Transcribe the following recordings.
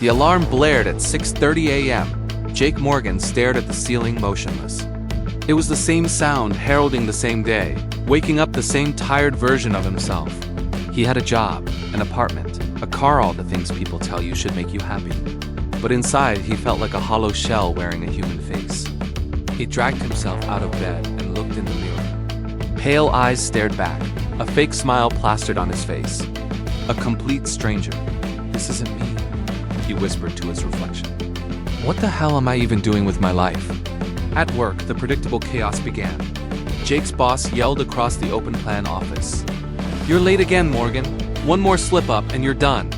The alarm blared at 6:30 a.m. Jake Morgan stared at the ceiling motionless. It was the same sound heralding the same day, waking up the same tired version of himself. He had a job, an apartment, a car, all the things people tell you should make you happy. But inside, he felt like a hollow shell wearing a human face. He dragged himself out of bed and looked in the mirror. Pale eyes stared back, a fake smile plastered on his face. A complete stranger. "This isn't me," he whispered to his reflection. "What the hell am I even doing with my life?" At work, the predictable chaos began. Jake's boss yelled across the open-plan office. "You're late again, Morgan. One more slip-up and you're done."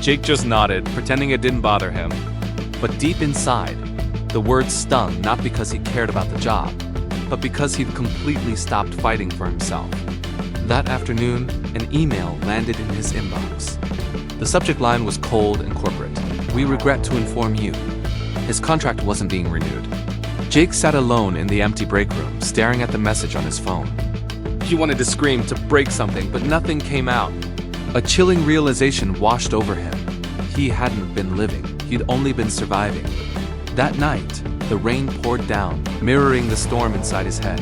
Jake just nodded, pretending it didn't bother him. But deep inside, the words stung not because he cared about the job, but because he'd completely stopped fighting for himself. That afternoon, an email landed in his inbox. The subject line was cold and corporate. "We regret to inform you." His contract wasn't being renewed. Jake sat alone in the empty break room, staring at the message on his phone. He wanted to scream, to break something, but nothing came out. A chilling realization washed over him. He hadn't been living, he'd only been surviving. That night, the rain poured down, mirroring the storm inside his head.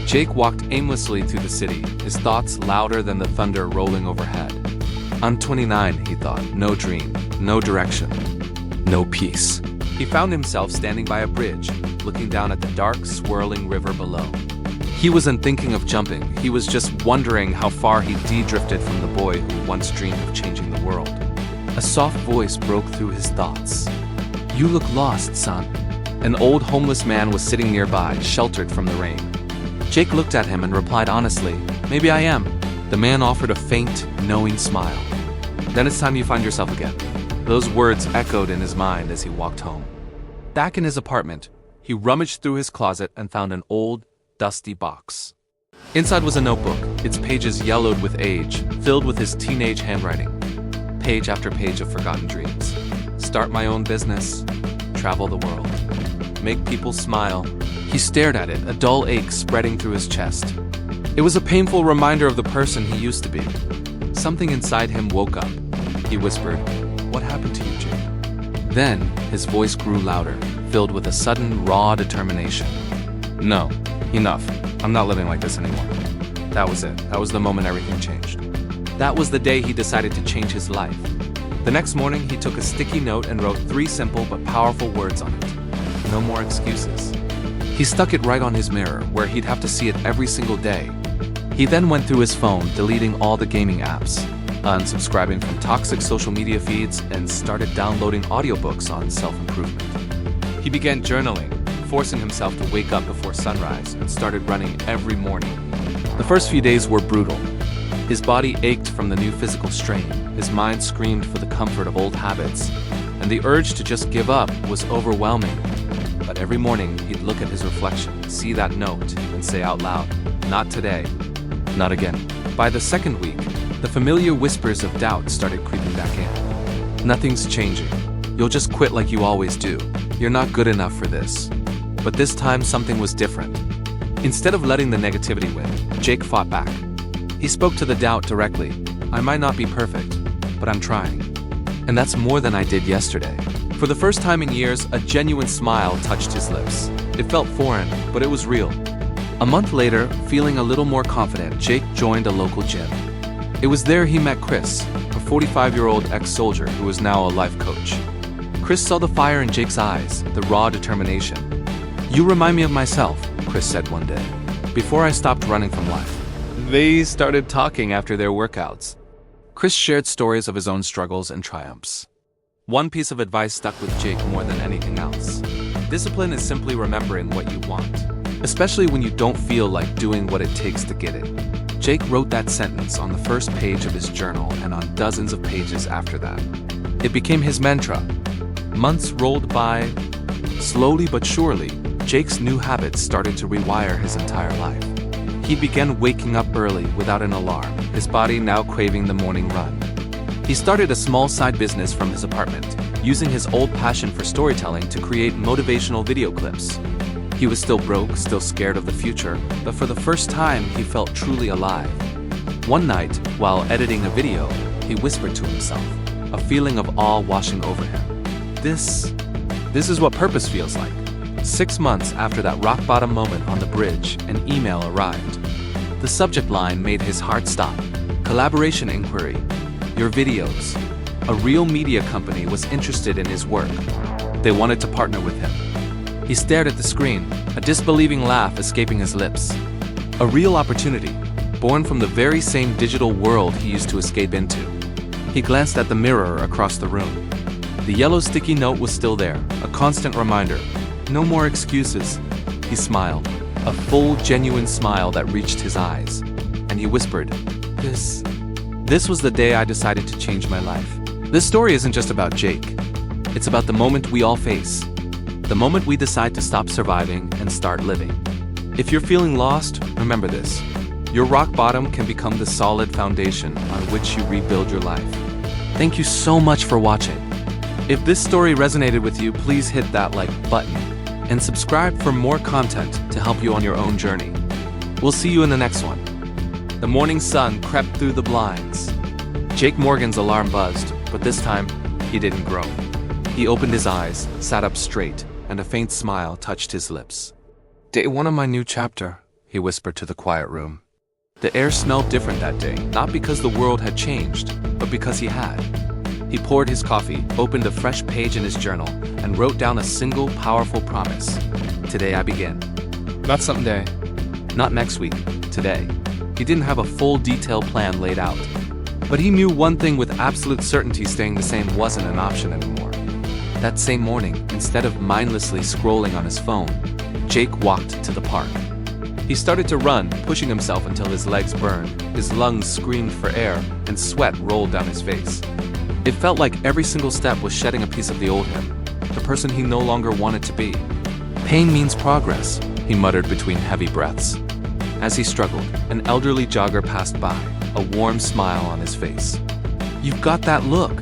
Jake walked aimlessly through the city, his thoughts louder than the thunder rolling overhead. I'm 29, he thought, no dream, no direction, no peace. He found himself standing by a bridge, looking down at the dark, swirling river below. He wasn't thinking of jumping, he was just wondering how far he'd de-drifted from the boy who once dreamed of changing the world. A soft voice broke through his thoughts. "You look lost, son." An old homeless man was sitting nearby, sheltered from the rain. Jake looked at him and replied honestly, "Maybe I am." The man offered a faint, knowing smile. "Then it's time you find yourself again." Those words echoed in his mind as he walked home. Back in his apartment, he rummaged through his closet and found an old, dusty box. Inside was a notebook, its pages yellowed with age, filled with his teenage handwriting. Page after page of forgotten dreams. Start my own business, travel the world, make people smile. He stared at it, a dull ache spreading through his chest. It was a painful reminder of the person he used to be. Something inside him woke up. He whispered, "What happened to you, Jake?" Then, his voice grew louder, filled with a sudden, raw determination. "No, enough. I'm not living like this anymore." That was it. That was the moment everything changed. That was the day he decided to change his life. The next morning, he took a sticky note and wrote 3 simple but powerful words on it. No more excuses. He stuck it right on his mirror, where he'd have to see it every single day. He then went through his phone, deleting all the gaming apps, unsubscribing from toxic social media feeds, and started downloading audiobooks on self-improvement. He began journaling, forcing himself to wake up before sunrise, and started running every morning. The first few days were brutal. His body ached from the new physical strain, his mind screamed for the comfort of old habits, and the urge to just give up was overwhelming. But every morning, he'd look at his reflection, see that note, and say out loud, "Not today, not again." By the second week, the familiar whispers of doubt started creeping back in. "Nothing's changing. You'll just quit like you always do. You're not good enough for this." But this time, something was different. Instead of letting the negativity win, Jake fought back. He spoke to the doubt directly. "I might not be perfect, but I'm trying. And that's more than I did yesterday." For the first time in years, a genuine smile touched his lips. It felt foreign, but it was real. A month later, feeling a little more confident, Jake joined a local gym. It was there he met Chris, a 45-year-old ex-soldier who is now a life coach. Chris saw the fire in Jake's eyes, the raw determination. "You remind me of myself," Chris said one day, "before I stopped running from life." They started talking after their workouts. Chris shared stories of his own struggles and triumphs. One piece of advice stuck with Jake more than anything else. Discipline is simply remembering what you want, especially when you don't feel like doing what it takes to get it. Jake wrote that sentence on the first page of his journal and on dozens of pages after that. It became his mantra. Months rolled by. Slowly but surely, Jake's new habits started to rewire his entire life. He began waking up early without an alarm, his body now craving the morning run. He started a small side business from his apartment, using his old passion for storytelling to create motivational video clips. He was still broke, still scared of the future, but for the first time he felt truly alive. One night, while editing a video, he whispered to himself, "Maybe I am." That a feeling of awe washing over him. This is what purpose feels like. 6 months after that rock-bottom moment on the bridge, an email arrived. The subject line made his heart stop. Collaboration inquiry. Your videos. A real media company was interested in his work. They wanted to partner with him. He stared at the screen, a disbelieving laugh escaping his lips. A real opportunity, born from the very same digital world he used to escape into. He glanced at the mirror across the room. The yellow sticky note was still there, a constant reminder. No more excuses. He smiled, a full, genuine smile that reached his eyes. And he whispered, This was the day I decided to change my life. This story isn't just about Jake. It's about the moment we all face. The moment we decide to stop surviving and start living. If you're feeling lost, remember this. Your rock bottom can become the solid foundation on which you rebuild your life. Thank you so much for watching. If this story resonated with you, please hit that like button and subscribe for more content to help you on your own journey. We'll see you in the next one. The morning sun crept through the blinds. Jake Morgan's alarm buzzed, but this time, he didn't groan. He opened his eyes, sat up straight, and a faint smile touched his lips. Day 1 of my new chapter, he whispered to the quiet room. The air smelled different that day, not because the world had changed, but because he had. He poured his coffee, opened a fresh page in his journal, and wrote down a single powerful promise. Today I begin. Not someday. Not next week. Today. He didn't have a full detailed plan laid out. But he knew one thing with absolute certainty: staying the same wasn't an option anymore. That same morning, instead of mindlessly scrolling on his phone, Jake walked to the park. He started to run, pushing himself until his legs burned, his lungs screamed for air, and sweat rolled down his face. It felt like every single step was shedding a piece of the old him, the person he no longer wanted to be. Pain means progress, he muttered between heavy breaths. As he struggled, an elderly jogger passed by, a warm smile on his face. You've got that look,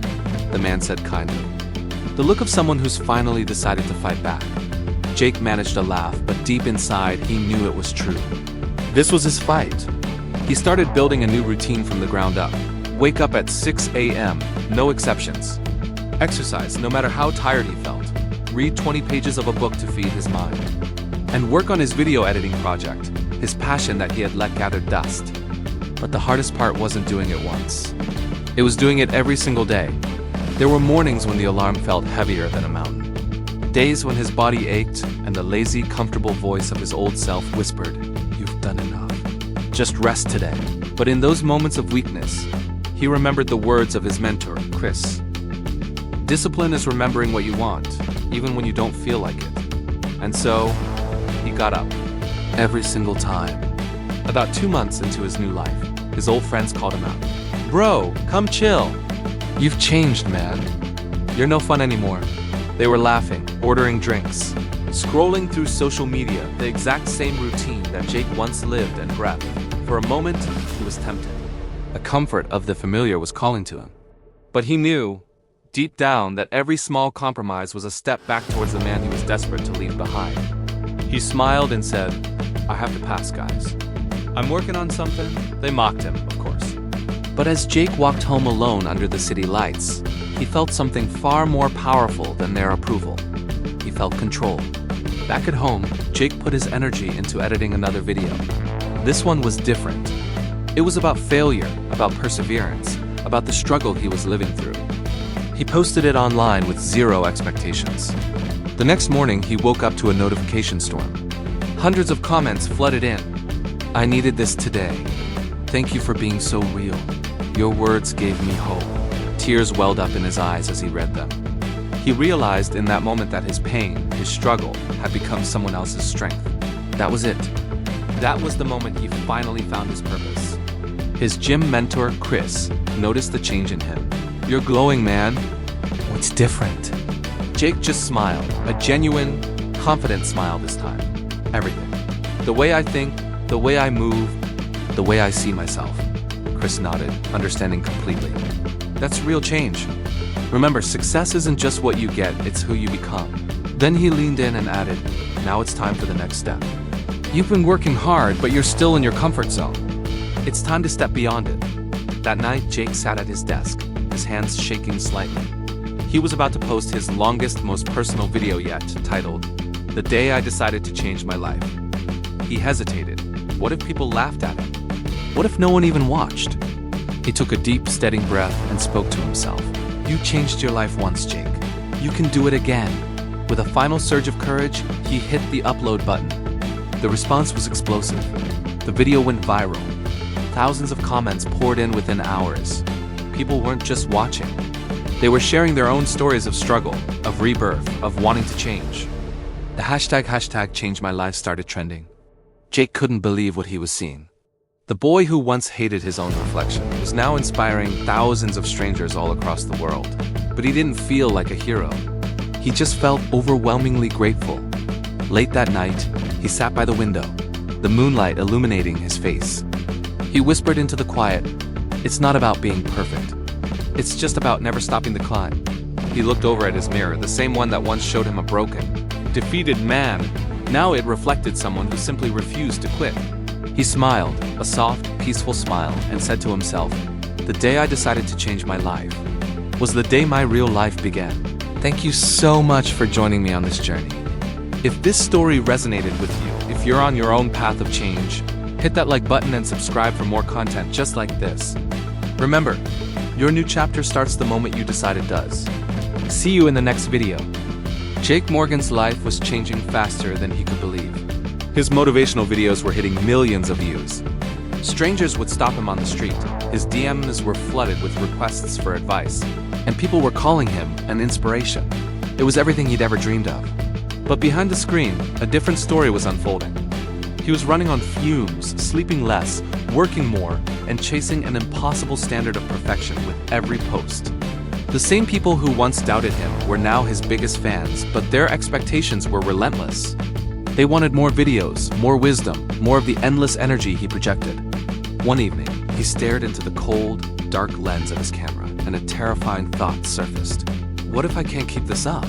the man said kindly. The look of someone who's finally decided to fight back. Jake managed to laugh, but deep inside, he knew it was true. This was his fight. He started building a new routine from the ground up. Wake up at 6 a.m., no exceptions. Exercise, no matter how tired he felt. Read 20 pages of a book to feed his mind. And work on his video editing project, his passion that he had let gather dust. But the hardest part wasn't doing it once. It was doing it every single day. There were mornings when the alarm felt heavier than a mountain. Days when his body ached and the lazy, comfortable voice of his old self whispered, "You've done enough. Just rest today." But in those moments of weakness, he remembered the words of his mentor, Chris. Discipline is remembering what you want, even when you don't feel like it. And so, he got up. Every single time. About 2 months into his new life, his old friends called him out. "Bro, come chill. You've changed, man. You're no fun anymore." They were laughing, ordering drinks, scrolling through social media, the exact same routine that Jake once lived and breathed. For a moment, he was tempted. A comfort of the familiar was calling to him. But he knew, deep down, that every small compromise was a step back towards the man he was desperate to leave behind. He smiled and said, "I have to pass, guys. I'm working on something." They mocked him, of course. But as Jake walked home alone under the city lights, he felt something far more powerful than their approval. He felt control. Back at home, Jake put his energy into editing another video. This one was different. It was about failure, about perseverance, about the struggle he was living through. He posted it online with zero expectations. The next morning, he woke up to a notification storm. Hundreds of comments flooded in. "I needed this today. Thank you for being so real. Your words gave me hope." Tears welled up in his eyes as he read them. He realized in that moment that his pain, his struggle, had become someone else's strength. That was it. That was the moment he finally found his purpose. His gym mentor, Chris, noticed the change in him. "You're glowing, man. What's different?" Jake just smiled, a genuine, confident smile this time. "Everything. The way I think, the way I move, the way I see myself." Chris nodded, understanding completely. That's real change. Remember, success isn't just what you get, it's who you become. Then he leaned in and added, "Now it's time for the next step. You've been working hard, but you're still in your comfort zone. It's time to step beyond it." That night, Jake sat at his desk, his hands shaking slightly. He was about to post his longest, most personal video yet, titled, "The Day I Decided to Change My Life." He hesitated. What if people laughed at him? What if no one even watched? He took a deep, steady breath and spoke to himself. You changed your life once, Jake. You can do it again. With a final surge of courage, he hit the upload button. The response was explosive. The video went viral. Thousands of comments poured in within hours. People weren't just watching. They were sharing their own stories of struggle, of rebirth, of wanting to change. The hashtag changed my life started trending. Jake couldn't believe what he was seeing. The boy who once hated his own reflection was now inspiring thousands of strangers all across the world. But he didn't feel like a hero. He just felt overwhelmingly grateful. Late that night, he sat by the window, the moonlight illuminating his face. He whispered into the quiet, "It's not about being perfect. It's just about never stopping the climb." He looked over at his mirror, the same one that once showed him a broken, defeated man. Now it reflected someone who simply refused to quit. He smiled, a soft, peaceful smile, and said to himself, "The day I decided to change my life was the day my real life began." Thank you so much for joining me on this journey. If this story resonated with you, if you're on your own path of change, hit that like button and subscribe for more content just like this. Remember, your new chapter starts the moment you decide it does. See you in the next video. Jake Morgan's life was changing faster than he could believe. His motivational videos were hitting millions of views. Strangers would stop him on the street. His DMs were flooded with requests for advice, and people were calling him an inspiration. It was everything he'd ever dreamed of. But behind the screen, a different story was unfolding. He was running on fumes, sleeping less, working more, and chasing an impossible standard of perfection with every post. The same people who once doubted him were now his biggest fans, but their expectations were relentless. They wanted more videos, more wisdom, more of the endless energy he projected. One evening, he stared into the cold, dark lens of his camera, and a terrifying thought surfaced. What if I can't keep this up?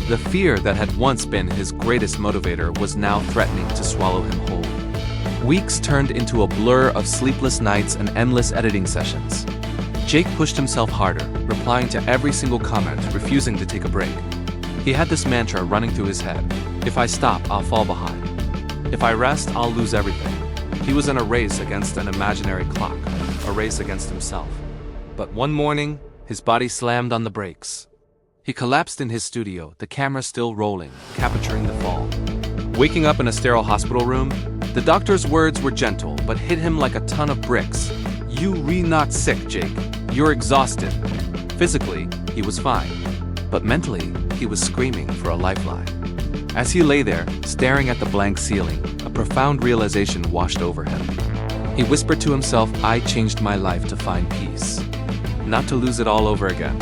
The fear that had once been his greatest motivator was now threatening to swallow him whole. Weeks turned into a blur of sleepless nights and endless editing sessions. Jake pushed himself harder, replying to every single comment, refusing to take a break. He had this mantra running through his head: if I stop, I'll fall behind. If I rest, I'll lose everything. He was in a race against an imaginary clock, a race against himself. But one morning, his body slammed on the brakes. He collapsed in his studio, the camera still rolling, capturing the fall. Waking up in a sterile hospital room, the doctor's words were gentle, but hit him like a ton of bricks. You're not sick, Jake. You're exhausted. Physically, he was fine. But mentally, he was screaming for a lifeline. As he lay there, staring at the blank ceiling, a profound realization washed over him. He whispered to himself, I changed my life to find peace. Not to lose it all over again.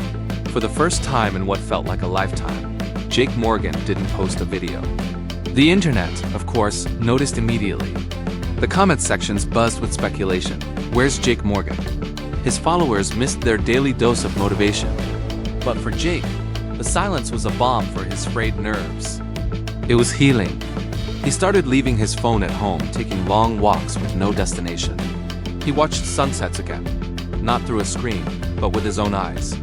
For the first time in what felt like a lifetime, Jake Morgan didn't post a video. The internet, of course, noticed immediately. The comment sections buzzed with speculation. Where's Jake Morgan? His followers missed their daily dose of motivation. But for Jake, the silence was a balm for his frayed nerves. It was healing. He started leaving his phone at home, taking long walks with no destination. He watched sunsets again, not through a screen, but with his own eyes.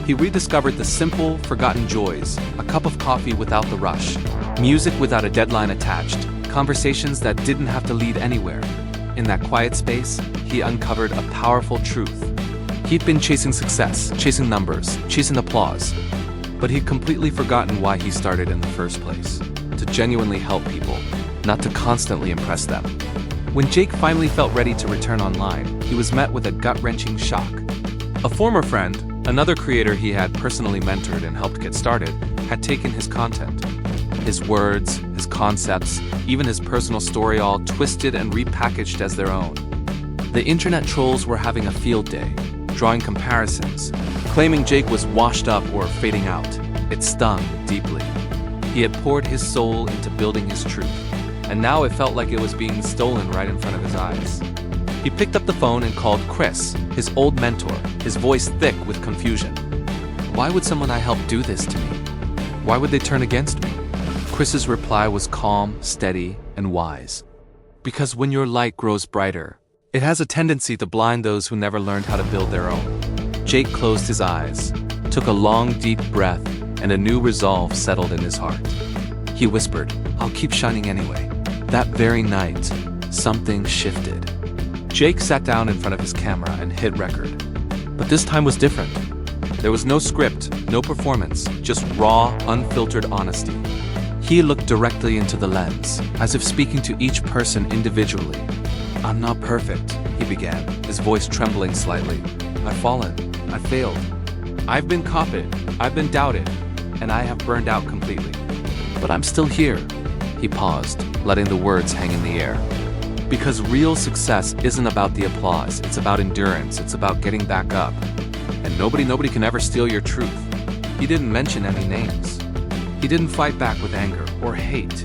He rediscovered the simple, forgotten joys, a cup of coffee without the rush, music without a deadline attached, conversations that didn't have to lead anywhere. In that quiet space, he uncovered a powerful truth. He'd been chasing success, chasing numbers, chasing applause, but he'd completely forgotten why he started in the first place. To genuinely help people, not to constantly impress them. When Jake finally felt ready to return online, he was met with a gut-wrenching shock. A former friend, another creator he had personally mentored and helped get started, had taken his content. His words, his concepts, even his personal story all twisted and repackaged as their own. The internet trolls were having a field day, drawing comparisons, claiming Jake was washed up or fading out. It stung deeply. He had poured his soul into building his truth, and now it felt like it was being stolen right in front of his eyes. He picked up the phone and called Chris, his old mentor, his voice thick with confusion. Why would someone I helped do this to me? Why would they turn against me? Chris's reply was calm, steady, and wise. Because when your light grows brighter, it has a tendency to blind those who never learned how to build their own. Jake closed his eyes, took a long, deep breath, and a new resolve settled in his heart. He whispered, "I'll keep shining anyway." That very night, something shifted. Jake sat down in front of his camera and hit record. But this time was different. There was no script, no performance, just raw, unfiltered honesty. He looked directly into the lens, as if speaking to each person individually. "I'm not perfect," he began, his voice trembling slightly. "I've fallen. I've failed. I've been copied. I've been doubted. And I have burned out completely. But I'm still here." He paused, letting the words hang in the air. Because real success isn't about the applause, it's about endurance, it's about getting back up. And nobody can ever steal your truth. He didn't mention any names. He didn't fight back with anger or hate.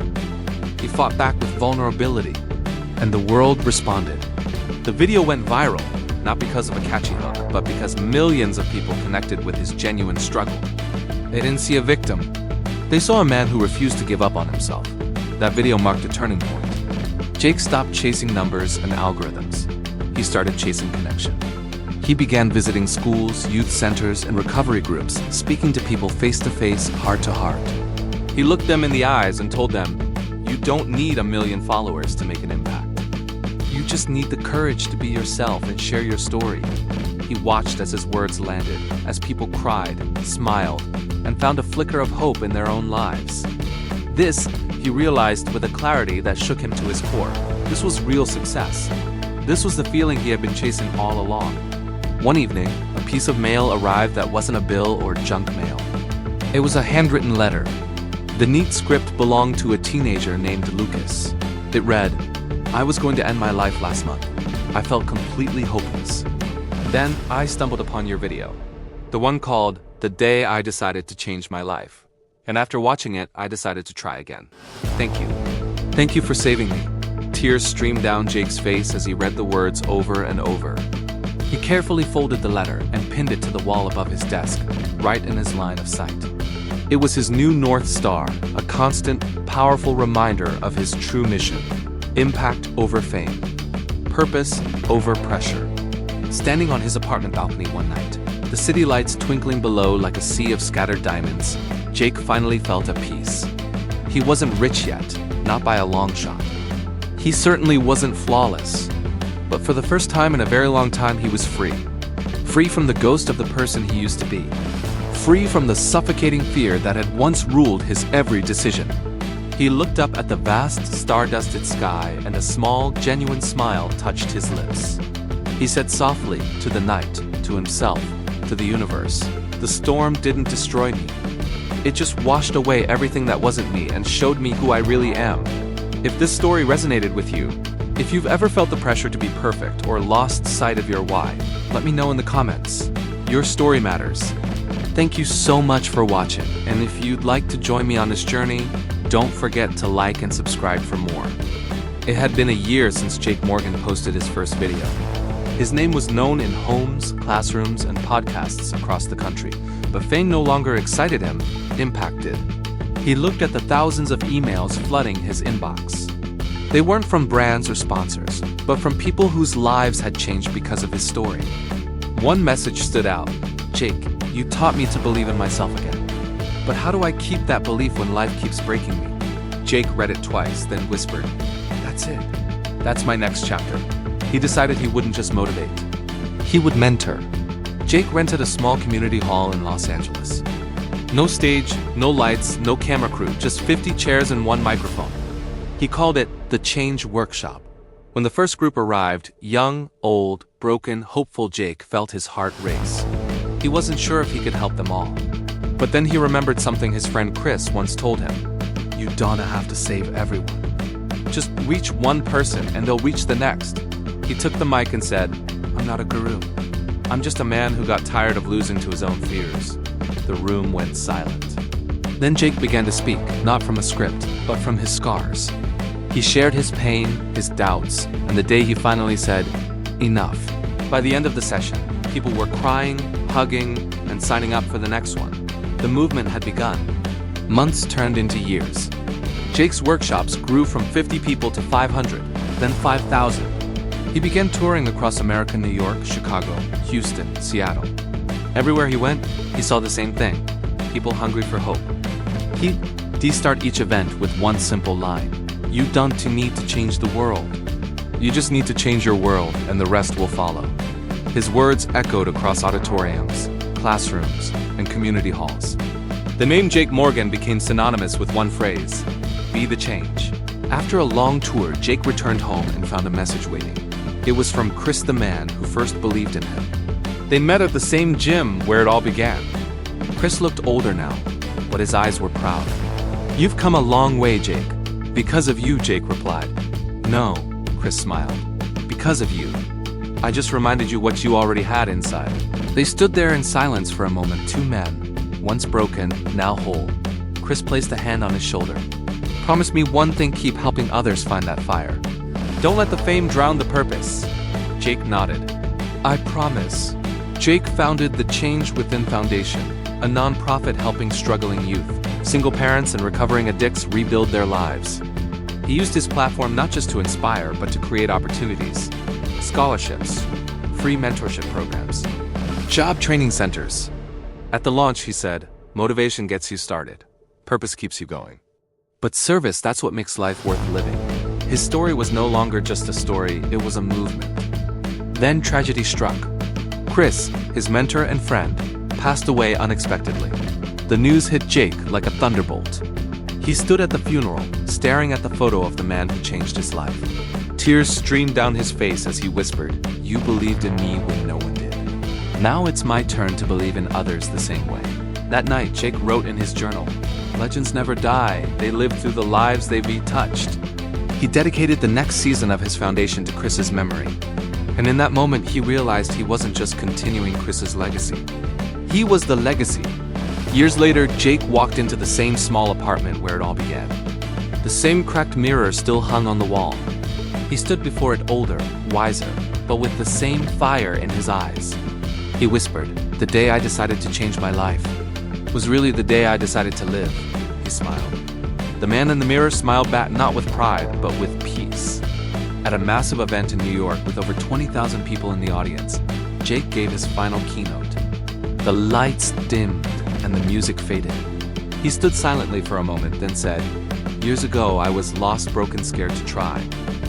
He fought back with vulnerability. And the world responded. The video went viral, not because of a catchy hook, but because millions of people connected with his genuine struggle. They didn't see a victim. They saw a man who refused to give up on himself. That video marked a turning point. Jake stopped chasing numbers and algorithms. He started chasing connection. He began visiting schools, youth centers, and recovery groups, speaking to people face-to-face, heart-to-heart. He looked them in the eyes and told them, "You don't need 1 million followers to make an impact. You just need the courage to be yourself and share your story." He watched as his words landed, as people cried, smiled, and found a flicker of hope in their own lives. This, he realized with a clarity that shook him to his core. This was real success. This was the feeling he had been chasing all along. One evening, a piece of mail arrived that wasn't a bill or junk mail. It was a handwritten letter. The neat script belonged to a teenager named Lucas. It read, "I was going to end my life last month. I felt completely hopeless. Then I stumbled upon your video. The one called The Day I Decided to Change My Life. And after watching it, I decided to try again. Thank you. Thank you for saving me." Tears streamed down Jake's face as he read the words over and over. He carefully folded the letter and pinned it to the wall above his desk, right in his line of sight. It was his new North Star, a constant, powerful reminder of his true mission. Impact over fame. Purpose over pressure. Standing on his apartment balcony one night, the city lights twinkling below like a sea of scattered diamonds, Jake finally felt at peace. He wasn't rich yet, not by a long shot. He certainly wasn't flawless. But for the first time in a very long time, he was free. Free from the ghost of the person he used to be. Free from the suffocating fear that had once ruled his every decision. He looked up at the vast, star-dusted sky, and a small, genuine smile touched his lips. He said softly, to the night, to himself, to the universe, "The storm didn't destroy me. It just washed away everything that wasn't me and showed me who I really am." If this story resonated with you, if you've ever felt the pressure to be perfect or lost sight of your why, let me know in the comments. Your story matters. Thank you so much for watching, and if you'd like to join me on this journey, don't forget to like and subscribe for more. It had been a year since Jake Morgan posted his first video. His name was known in homes, classrooms, and podcasts across the country, but fame no longer excited him, impact did. He looked at the thousands of emails flooding his inbox. They weren't from brands or sponsors, but from people whose lives had changed because of his story. One message stood out. "Jake, you taught me to believe in myself again. But how do I keep that belief when life keeps breaking me?" Jake read it twice, then whispered, "That's it. That's my next chapter." He decided he wouldn't just motivate. He would mentor. Jake rented a small community hall in Los Angeles. No stage, no lights, no camera crew, just 50 chairs and one microphone. He called it the Change Workshop. When the first group arrived, young, old, broken, hopeful Jake felt his heart race. He wasn't sure if he could help them all. But then he remembered something his friend Chris once told him. "You don't have to save everyone. Just reach one person and they'll reach the next." He took the mic and said, "I'm not a guru. I'm just a man who got tired of losing to his own fears." The room went silent. Then Jake began to speak, not from a script, but from his scars. He shared his pain, his doubts, and the day he finally said, "Enough." By the end of the session, people were crying, hugging, and signing up for the next one. The movement had begun. Months turned into years. Jake's workshops grew from 50 people to 500, then 5,000. He began touring across America, New York, Chicago, Houston, Seattle. Everywhere he went, he saw the same thing. People hungry for hope. He start each event with one simple line. You don't need to change the world. You just need to change your world and the rest will follow. His words echoed across auditoriums, classrooms, and community halls. The name Jake Morgan became synonymous with one phrase: be the change. After a long tour, Jake returned home and found a message waiting. It was from Chris, the man who first believed in him. They met at the same gym where it all began. Chris looked older now, but his eyes were proud. You've come a long way, Jake. Because of you, Jake replied. No, Chris smiled. Because of you. I just reminded you what you already had inside. They stood there in silence for a moment, two men, once broken, now whole. Chris placed a hand on his shoulder. Promise me one thing, keep helping others find that fire. Don't let the fame drown the purpose. Jake nodded. I promise. Jake founded the Change Within Foundation, a non-profit helping struggling youth, single parents and recovering addicts rebuild their lives. He used his platform not just to inspire, but to create opportunities, scholarships, free mentorship programs, job training centers. At the launch, he said, motivation gets you started. Purpose keeps you going. But service, that's what makes life worth living. His story was no longer just a story, it was a movement. Then tragedy struck. Chris, his mentor and friend, passed away unexpectedly. The news hit Jake like a thunderbolt. He stood at the funeral, staring at the photo of the man who changed his life. Tears streamed down his face as he whispered, "You believed in me when no one did. Now it's my turn to believe in others the same way." That night, Jake wrote in his journal, "Legends never die, they live through the lives they've touched." He dedicated the next season of his foundation to Chris's memory. And in that moment, he realized he wasn't just continuing Chris's legacy. He was the legacy. Years later, Jake walked into the same small apartment where it all began. The same cracked mirror still hung on the wall. He stood before it older, wiser, but with the same fire in his eyes. He whispered, "The day I decided to change my life was really the day I decided to live." He smiled. The man in the mirror smiled back, not with pride, but with peace. At a massive event in New York with over 20,000 people in the audience, Jake gave his final keynote. The lights dimmed and the music faded. He stood silently for a moment, then said, "Years ago, I was lost, broken, scared to try.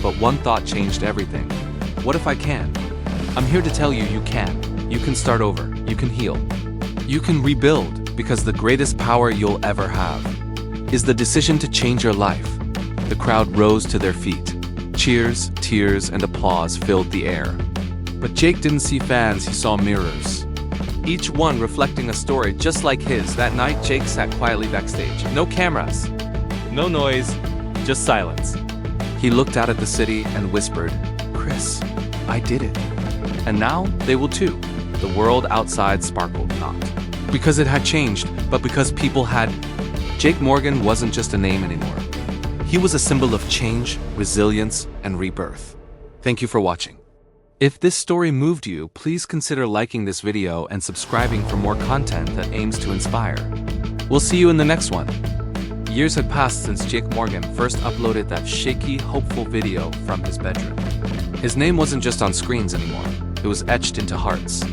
But one thought changed everything. What if I can? I'm here to tell you, you can. You can start over. You can heal. You can rebuild, because the greatest power you'll ever have is the decision to change your life." The crowd rose to their feet. Cheers, tears, and applause filled the air. But Jake didn't see fans, he saw mirrors. Each one reflecting a story just like his. That night, Jake sat quietly backstage. No cameras, no noise, just silence. He looked out at the city and whispered, "Chris, I did it." And now, they will too. The world outside sparkled not because it had changed, but because people had. Jake Morgan wasn't just a name anymore. He was a symbol of change, resilience, and rebirth. Thank you for watching. If this story moved you, please consider liking this video and subscribing for more content that aims to inspire. We'll see you in the next one. Years had passed since Jake Morgan first uploaded that shaky, hopeful video from his bedroom. His name wasn't just on screens anymore, it was etched into hearts.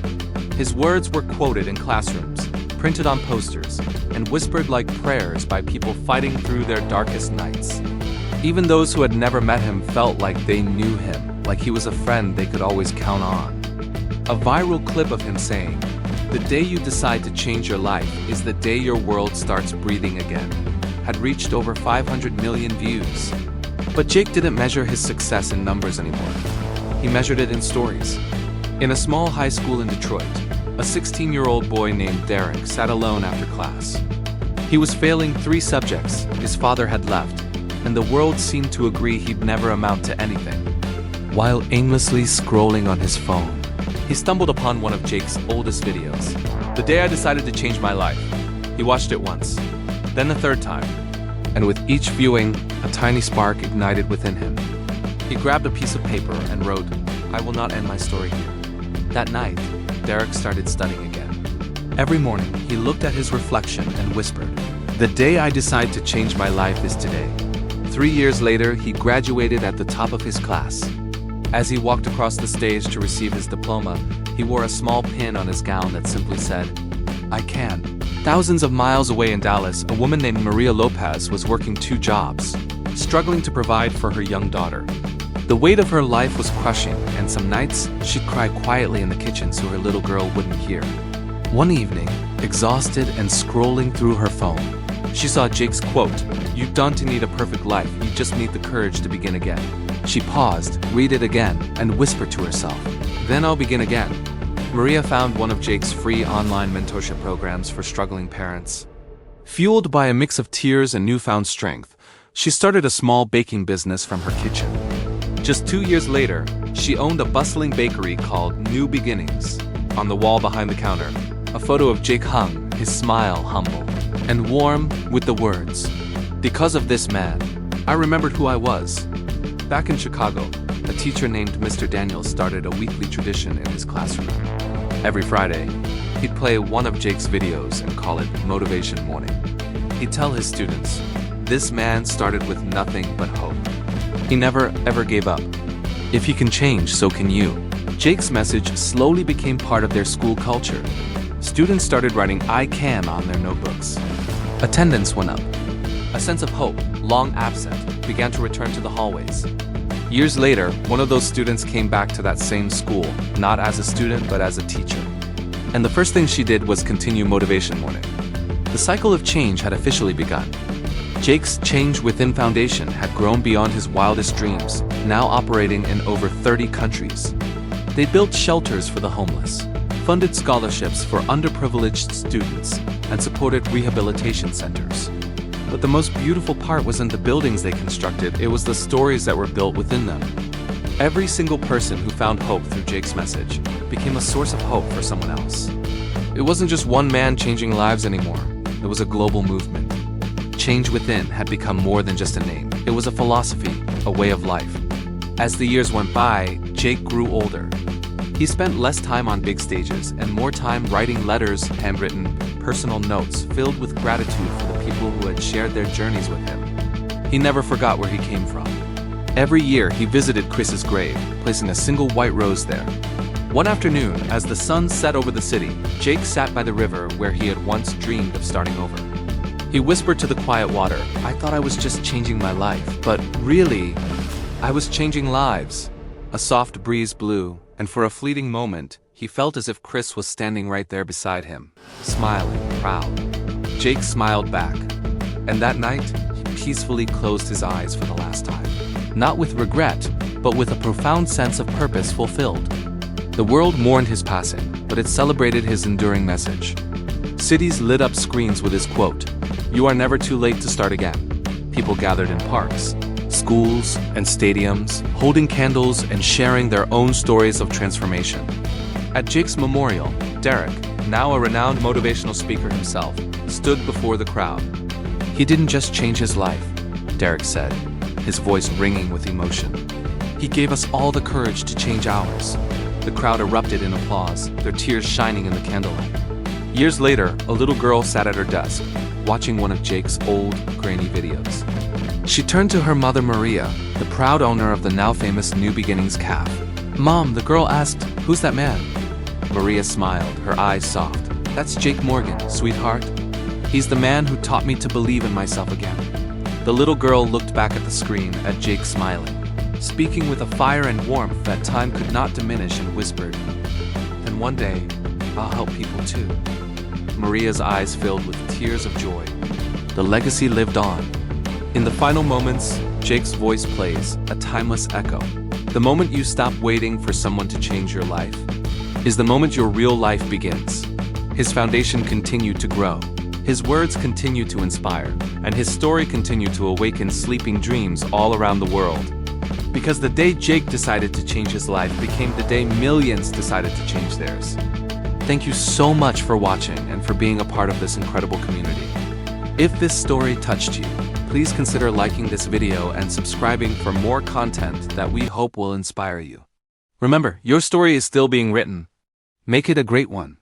His words were quoted in classrooms, printed on posters, and whispered like prayers by people fighting through their darkest nights. Even those who had never met him felt like they knew him, like he was a friend they could always count on. A viral clip of him saying, "The day you decide to change your life is the day your world starts breathing again," had reached over 500 million views. But Jake didn't measure his success in numbers anymore. He measured it in stories. In a small high school in Detroit, a 16-year-old boy named Derek sat alone after class. He was failing 3 subjects, his father had left, and the world seemed to agree he'd never amount to anything. While aimlessly scrolling on his phone, he stumbled upon one of Jake's oldest videos. "The day I decided to change my life." He watched it once, then the 3rd time, and with each viewing, a tiny spark ignited within him. He grabbed a piece of paper and wrote, "I will not end my story here." That night, Derek started studying again. Every morning, he looked at his reflection and whispered, "The day I decide to change my life is today." 3 years later, he graduated at the top of his class. As he walked across the stage to receive his diploma, He wore a small pin on his gown that simply said, "I can." Thousands of miles away in Dallas, a woman named Maria Lopez was working 2 jobs, struggling to provide for her young daughter. The weight of her life was crushing, and some nights she'd cry quietly in the kitchen so her little girl wouldn't hear. One evening, exhausted and scrolling through her phone, she saw Jake's quote, "You don't need a perfect life, you just need the courage to begin again." She paused, read it again, and whispered to herself, "Then I'll begin again." Maria found one of Jake's free online mentorship programs for struggling parents. Fueled by a mix of tears and newfound strength, she started a small baking business from her kitchen. Just 2 years later, she owned a bustling bakery called New Beginnings. On the wall behind the counter, a photo of Jake hung, his smile humble and warm with the words, "Because of this man, I remembered who I was." Back in Chicago, a teacher named Mr. Daniels started a weekly tradition in his classroom. Every Friday, he'd play one of Jake's videos and call it Motivation Morning. He'd tell his students, "This man started with nothing but hope. He never ever gave up. If he can change, so can you." Jake's message slowly became part of their school culture. Students started writing "I can" on their notebooks. Attendance went up. A sense of hope, long absent, began to return to the hallways. Years later, one of those students came back to that same school, not as a student but as a teacher. And the first thing she did was continue Motivation Morning. The cycle of change had officially begun. Jake's Change Within Foundation had grown beyond his wildest dreams, now operating in over 30 countries. They built shelters for the homeless, funded scholarships for underprivileged students, and supported rehabilitation centers. But the most beautiful part wasn't the buildings they constructed, it was the stories that were built within them. Every single person who found hope through Jake's message became a source of hope for someone else. It wasn't just one man changing lives anymore, it was a global movement. Change Within had become more than just a name. It was a philosophy, a way of life. As the years went by, Jake grew older. He spent less time on big stages and more time writing letters, handwritten, personal notes filled with gratitude for the people who had shared their journeys with him. He never forgot where he came from. Every year, he visited Chris's grave, placing a single white rose there. One afternoon, as the sun set over the city, Jake sat by the river where he had once dreamed of starting over. He whispered to the quiet water, "I thought I was just changing my life, but really, I was changing lives." A soft breeze blew, and for a fleeting moment, he felt as if Chris was standing right there beside him, smiling, proud. Jake smiled back, and that night, he peacefully closed his eyes for the last time. Not with regret, but with a profound sense of purpose fulfilled. The world mourned his passing, but it celebrated his enduring message. Cities lit up screens with his quote, "You are never too late to start again." People gathered in parks, schools, and stadiums, holding candles and sharing their own stories of transformation. At Jake's memorial, Derek, now a renowned motivational speaker himself, stood before the crowd. "He didn't just change his life," Derek said, his voice ringing with emotion. "He gave us all the courage to change ours." The crowd erupted in applause, their tears shining in the candlelight. Years later, a little girl sat at her desk, watching one of Jake's old, grainy videos. She turned to her mother Maria, the proud owner of the now famous New Beginnings calf. "Mom," the girl asked, "who's that man?" Maria smiled, her eyes soft. "That's Jake Morgan, sweetheart. He's the man who taught me to believe in myself again." The little girl looked back at the screen, at Jake smiling, speaking with a fire and warmth that time could not diminish, and whispered, "And one day, I'll help people too." Maria's eyes filled with tears of joy. The legacy lived on. In the final moments, Jake's voice plays, a timeless echo. The moment you stop waiting for someone to change your life is the moment your real life begins. His foundation continued to grow. His words continue to inspire, and his story continued to awaken sleeping dreams all around the world. Because the day Jake decided to change his life became the day millions decided to change theirs. Thank you so much for watching and for being a part of this incredible community. If this story touched you, please consider liking this video and subscribing for more content that we hope will inspire you. Remember, your story is still being written. Make it a great one.